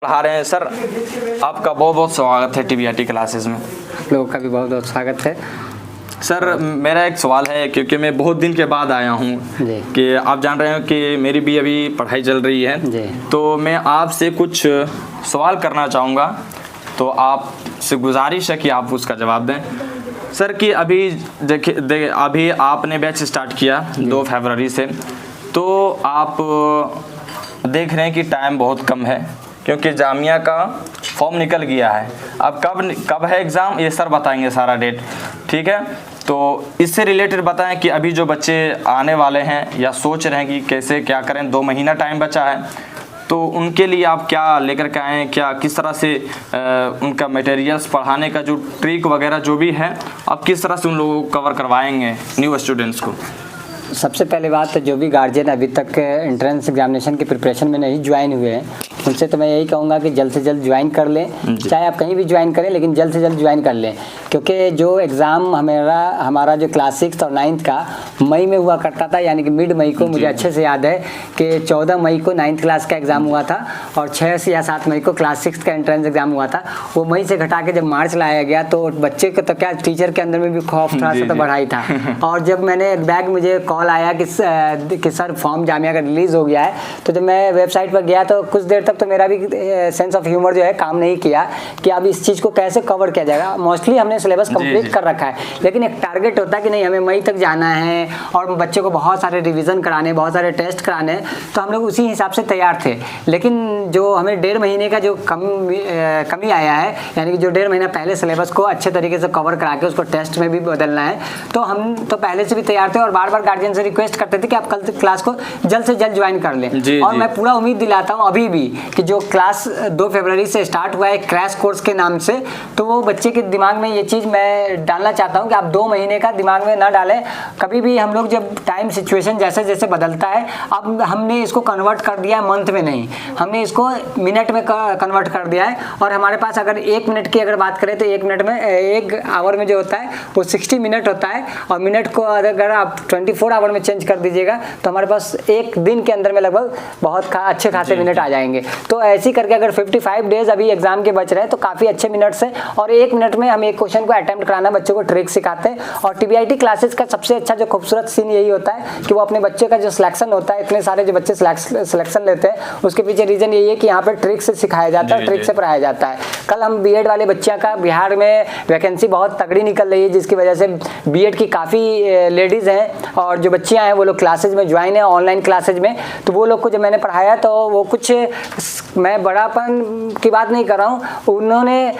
पढ़ा रहे हैं सर। आपका बहुत बहुत स्वागत है टीबीआईटी क्लासेस में। आप लोगों का भी बहुत बहुत स्वागत है सर। मेरा एक सवाल है क्योंकि मैं बहुत दिन के बाद आया हूँ कि आप जान रहे हो कि मेरी भी अभी पढ़ाई चल रही है जी। तो मैं आपसे कुछ सवाल करना चाहूँगा, तो आपसे गुजारिश है कि आप उसका जवाब दें सर। कि अभी देखिए अभी आपने बैच स्टार्ट किया 2 फरवरी से, तो आप देख रहे हैं कि टाइम बहुत कम है क्योंकि जामिया का फॉर्म निकल गया है। अब कब है एग्ज़ाम ये सर बताएंगे सारा डेट, ठीक है। तो इससे रिलेटेड बताएं कि अभी जो बच्चे आने वाले हैं या सोच रहे हैं कि कैसे क्या करें, 2 महीना टाइम बचा है, तो उनके लिए आप क्या लेकर के आएँ, क्या किस तरह से उनका मटेरियल्स पढ़ाने का जो ट्रिक वगैरह जो भी है आप किस तरह से उन लोगों को कवर करवाएंगे न्यू स्टूडेंट्स को। सबसे पहले बात जो भी गार्जियन अभी तक एंट्रेंस एग्जामिनेशन की प्रिपरेशन में नहीं ज्वाइन हुए हैं उनसे तो मैं यही कहूँगा कि जल्द से जल्द ज्वाइन कर लें। चाहे आप कहीं भी ज्वाइन करें लेकिन जल्द से जल्द ज्वाइन कर लें, क्योंकि जो एग्ज़ाम हमारा जो क्लास 6 और 9th का मई में हुआ करता था, यानी कि मिड मई को, मुझे अच्छे से याद है कि 14 मई को 9th क्लास का एग्ज़ाम हुआ था और 6 या 7 मई को क्लास 6 का एंट्रेंस एग्ज़ाम हुआ था। वो मई से घटा के जब मार्च लाया गया तो बच्चे को तो क्या, टीचर के अंदर में भी खौफ थोड़ा सा तो बढ़ा ही था। और जब मैंने मुझे कॉल आया कि सर फॉर्म जामिया का रिलीज़ हो गया है, तो जब मैं वेबसाइट पर गया तो कुछ देर तक तो मेरा भी सेंस ऑफ ह्यूमर जो है काम नहीं किया कि अब इस चीज़ को कैसे कवर किया जाएगा। मोस्टली हमने सिलेबस कंप्लीट कर रखा है, लेकिन एक टारगेट होता है कि नहीं हमें मई तक जाना है और बच्चे को बहुत सारे रिवीजन कराने, बहुत सारे टेस्ट कराने, तो हम लोग उसी हिसाब से तैयार थे। लेकिन जो हमें 1.5 महीने का जो कमी आया है, यानी कि जो 1.5 महीना पहले सिलेबस को अच्छे तरीके से कवर करा के उसको टेस्ट में भी बदलना है, तो हम तो पहले से भी तैयार थे और बार बार गार्जियन से रिक्वेस्ट करते थे कि आप कल क्लास को जल्द से जल्द ज्वाइन कर लें। और मैं पूरा उम्मीद दिलाता हूं अभी भी कि जो क्लास 2 फरवरी से स्टार्ट हुआ है क्रैश कोर्स के नाम से, तो वो बच्चे के दिमाग में ये चीज़ मैं डालना चाहता हूं कि आप 2 महीने का दिमाग में ना डालें। कभी भी हम लोग जब टाइम सिचुएशन जैसे जैसे बदलता है, अब हमने इसको कन्वर्ट कर दिया है मंथ में नहीं, हमने इसको मिनट में कन्वर्ट कर दिया है। और हमारे पास अगर 1 मिनट की अगर बात करें तो 1 मिनट में 1 आवर में जो होता है वो 60 मिनट होता है, और मिनट को अगर आप 24 आवर में चेंज कर दीजिएगा तो हमारे पास 1 दिन के अंदर में लगभग बहुत अच्छे खासे मिनट आ जाएंगे। तो ऐसे करके अगर 55 डेज अभी एग्जाम के बच रहे हैं तो काफ़ी अच्छे मिनट्स हैं, और 1 मिनट में हम एक क्वेश्चन को अटेम्प्ट कराना, बच्चों को ट्रिक सिखाते हैं। और टीबीआईटी क्लासेस का सबसे अच्छा जो खूबसूरत सीन यही होता है कि वो अपने बच्चे का जो सिलेक्शन होता है, इतने सारे जो बच्चे सिलेक्शन लेते हैं उसके पीछे रीज़न यही है कि यहाँ पर ट्रिक से सिखाया जाता है, ट्रिक से पढ़ाया जाता है। कल हम बीएड वाले बच्चियाँ का बिहार में वैकेंसी बहुत तगड़ी निकल रही है, जिसकी वजह से बीएड की काफ़ी लेडीज़ हैं और जो बच्चियाँ हैं वो लोग क्लासेज में ज्वाइन है, ऑनलाइन क्लासेज में। तो वो लोग को जब मैंने पढ़ाया तो वो कुछ, मैं बड़ापन की बात नहीं कर रहा हूँ, उन्होंने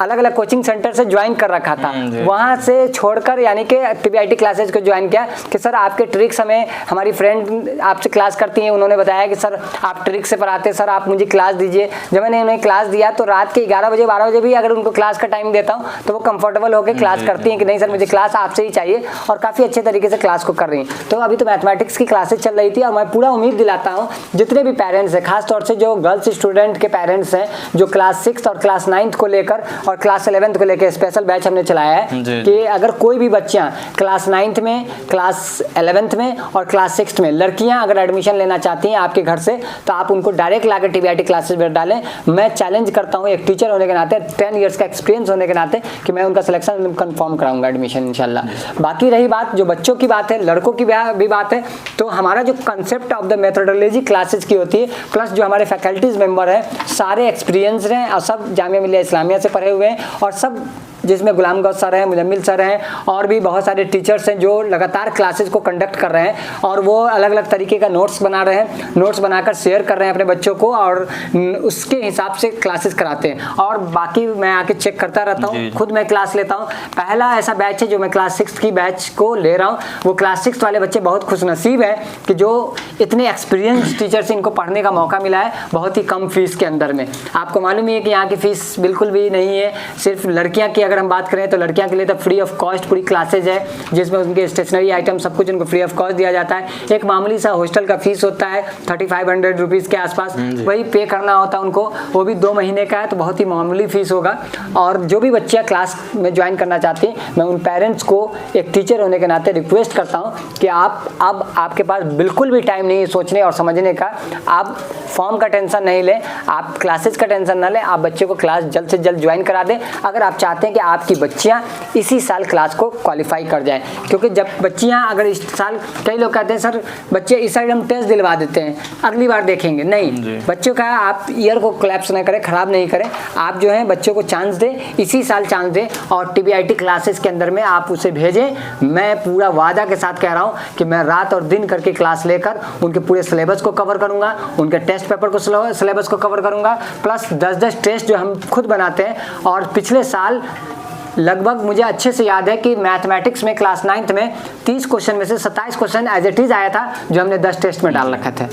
अलग अलग कोचिंग सेंटर से ज्वाइन कर रखा था, वहाँ से छोड़कर यानी कि टीबीआईटी क्लासेज को ज्वाइन किया कि सर आपके ट्रिक्स हमें, हमारी फ्रेंड आपसे क्लास करती हैं, उन्होंने बताया कि सर आप ट्रिक से पढ़ाते, सर आप मुझे क्लास दीजिए। जब मैंने उन्हें क्लास दिया तो रात के 11 बजे 12 बजे भी अगर उनको क्लास का टाइम देता हूँ तो वो कंफर्टेबल होकर क्लास करती हैं कि नहीं सर मुझे क्लास आपसे ही चाहिए, और काफ़ी अच्छे तरीके से क्लास को कर रही हैं। तो अभी तो मैथमेटिक्स की क्लासेज चल रही थी और मैं पूरा उम्मीद दिलाता हूँ जितने भी पेरेंट्स हैं, खासतौर से जो गर्ल्स स्टूडेंट के पेरेंट्स हैं, जो क्लास 6 और क्लास 9th को लेकर और क्लास 11th को लेकर स्पेशल बैच हमने चलाया है कि अगर कोई भी बच्चियां क्लास 9th में, क्लास 11th में और क्लास 6th में लड़कियां अगर एडमिशन लेना चाहती हैं आपके घर से, तो आप उनको डायरेक्ट लाकर टीबीआईटी क्लासेस में डालें। मैं चैलेंज करता हूं एक टीचर होने के नाते, 10 इयर्स का एक्सपीरियंस होने के नाते, कि मैं उनका सिलेक्शन कंफर्म कराऊंगा, एडमिशन इंशाल्लाह। बाकी रही बात जो बच्चों की बात है, लड़कों की भी बात है, तो हमारा जो concept of the methodology classes की होती है, प्लस जो हमारे फैकल्टीज मेंबर हैं सारे एक्सपीरियंस हैं और सब जामिया मिलिया इस्लामिया से पढ़े हुए हैं, और सब जिसमें गुलाम गौस सर हैं, मुजम्मिल सर हैं, और भी बहुत सारे टीचर्स हैं जो लगातार क्लासेस को कंडक्ट कर रहे हैं, और वो अलग अलग तरीके का नोट्स बना रहे हैं, नोट्स बनाकर शेयर कर रहे हैं अपने बच्चों को, और उसके हिसाब से क्लासेस कराते हैं। और बाकी मैं आके चेक करता रहता हूँ, खुद मैं क्लास लेता हूँ। पहला ऐसा बैच है जो मैं क्लास 6 की बैच को ले रहा हूँ, वो क्लास 6 वाले बच्चे बहुत खुशनसीब हैं कि जो इतने एक्सपीरियंस टीचर से इनको पढ़ने का मौका मिला है बहुत ही कम फीस के अंदर में। आपको मालूम ही है कि यहाँ की फ़ीस बिल्कुल भी नहीं है, सिर्फ लड़कियाँ की अगर हम बात करें तो लड़कियां के लिए तो फ्री ऑफ कॉस्ट पूरी क्लासेज है, जिसमें उनके स्टेशनरी आइटम सब कुछ उनको फ्री ऑफ कॉस्ट दिया जाता है। एक मामूली सा हॉस्टल का फीस होता है 3500 रुपीज़ के आसपास, वही पे करना होता है उनको, वो भी 2 महीने का है, तो बहुत ही मामूली फीस होगा। और जो भी बच्चियाँ क्लास में ज्वाइन करना चाहती हैं, मैं उन पेरेंट्स को एक टीचर होने के नाते रिक्वेस्ट करता हूँ कि आप अब आपके पास बिल्कुल भी टाइम नहीं है सोचने और समझने का, आप फॉर्म का टेंशन नहीं लें, आप क्लासेस का टेंशन ना लें, आप बच्चे को क्लास जल्द से जल्द ज्वाइन करा दें अगर आप चाहते हैं कि आपकी बच्चियां इसी साल क्लास को क्वालिफाई कर जाएं। क्योंकि जब बच्चियां अगर इस साल, कई लोग कहते हैं सर बच्चे इस साल हम टेस्ट दिलवा देते हैं अगली बार देखेंगे, नहीं, बच्चों का आप ईयर को क्लैप्स ना करें, ख़राब नहीं करें, आप जो है बच्चों को चांस दें, इसी साल चांस दें और TBIT क्लासेस के अंदर में आप उसे भेजें। मैं पूरा वादा के साथ कह रहा हूँ कि मैं रात और दिन करके क्लास लेकर उनके पूरे सिलेबस को कवर करूँगा, उनके टेस्ट पेपर को सिलेबस को कवर करूँगा, प्लस 10-10 टेस्ट जो हम खुद बनाते हैं। और पिछले साल लगभग मुझे अच्छे से याद है कि मैथमेटिक्स में क्लास 9th में 30 क्वेश्चन में से 27 क्वेश्चन एज इट इज़ आया था जो हमने 10 टेस्ट में डाल रखे थे।